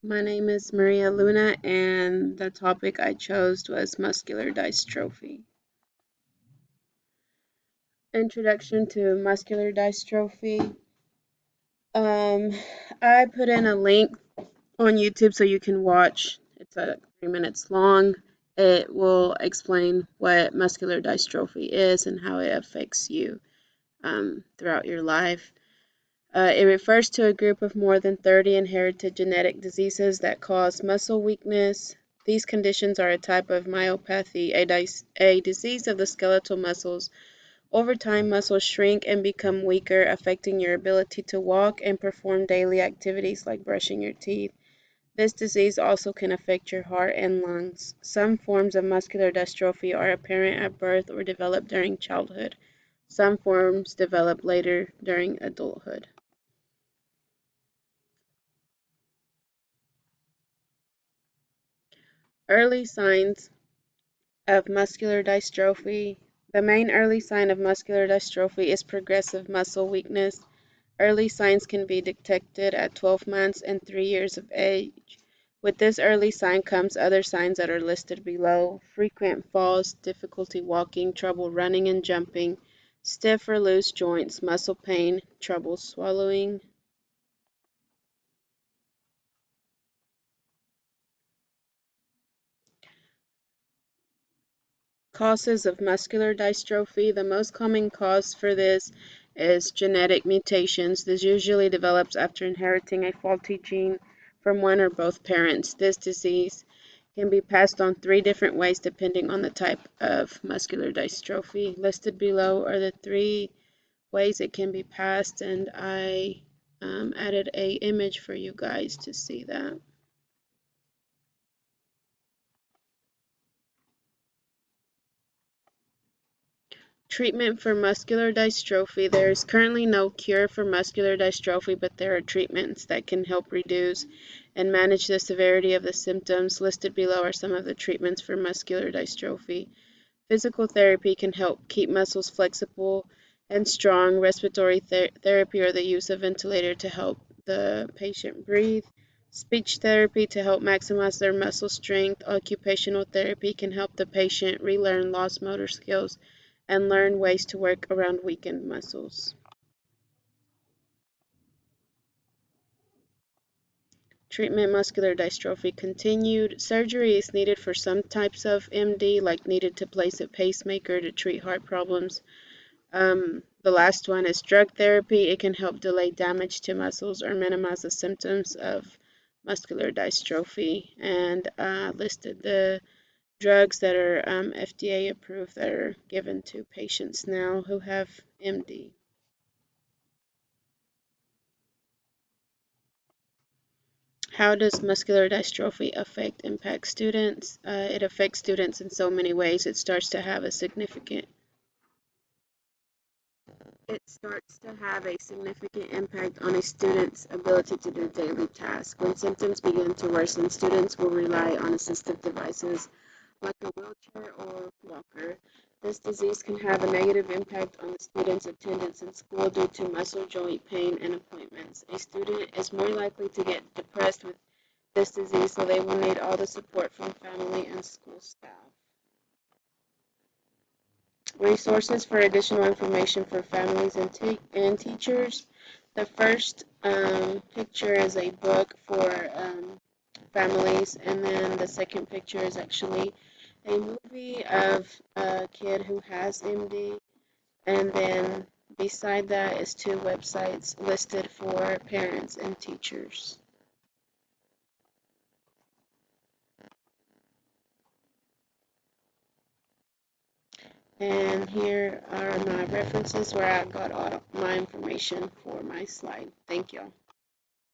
My name is Maria Luna, and the topic I chose was muscular dystrophy. Introduction to muscular dystrophy. Um, I put in a link on YouTube so you can watch. It's 3 minutes long. It will explain what muscular dystrophy is and how it affects you throughout your life. It refers to a group of more than 30 inherited genetic diseases that cause muscle weakness. These conditions are a type of myopathy, a disease of the skeletal muscles. Over time, muscles shrink and become weaker, affecting your ability to walk and perform daily activities like brushing your teeth. This disease also can affect your heart and lungs. Some forms of muscular dystrophy are apparent at birth or develop during childhood. Some forms develop later during adulthood. Early signs of muscular dystrophy. The main early sign of muscular dystrophy is progressive muscle weakness. Early signs can be detected at 12 months and 3 years of age. With this early sign comes other signs that are listed below: frequent falls, difficulty walking, trouble running and jumping, stiff or loose joints, muscle pain, trouble swallowing. Causes of muscular dystrophy. The most common cause for this is genetic mutations. This usually develops after inheriting a faulty gene from one or both parents. This disease can be passed on 3 different ways depending on the type of muscular dystrophy. Listed below are the 3 ways it can be passed, and I added a image for you guys to see that. Treatment for muscular dystrophy. There is currently no cure for muscular dystrophy, but there are treatments that can help reduce and manage the severity of the symptoms. Listed below are some of the treatments for muscular dystrophy. Physical therapy can help keep muscles flexible and strong. Respiratory therapy, or the use of ventilator to help the patient breathe. Speech therapy to help maximize their muscle strength. Occupational therapy can help the patient relearn lost motor skills and learn ways to work around weakened muscles. Treatment: muscular dystrophy continued. Surgery is needed for some types of MD, like needed to place a pacemaker to treat heart problems. The last one is drug therapy. It can help delay damage to muscles or minimize the symptoms of muscular dystrophy, and listed the drugs that are FDA approved that are given to patients now who have MD. How does muscular dystrophy impact students? It affects students in so many ways. It starts to have a significant impact on a student's ability to do daily tasks. When symptoms begin to worsen, students will rely on assistive devices like a wheelchair or walker. This disease can have a negative impact on the student's attendance in school due to muscle joint pain and appointments. A student is more likely to get depressed with this disease, so they will need all the support from family and school staff. Resources for additional information for families and teachers. The first picture is a book for families, and then the second picture is actually a movie of a kid who has MD, and then beside that is 2 websites listed for parents and teachers. And here are my references where I got all my information for my slide. Thank you.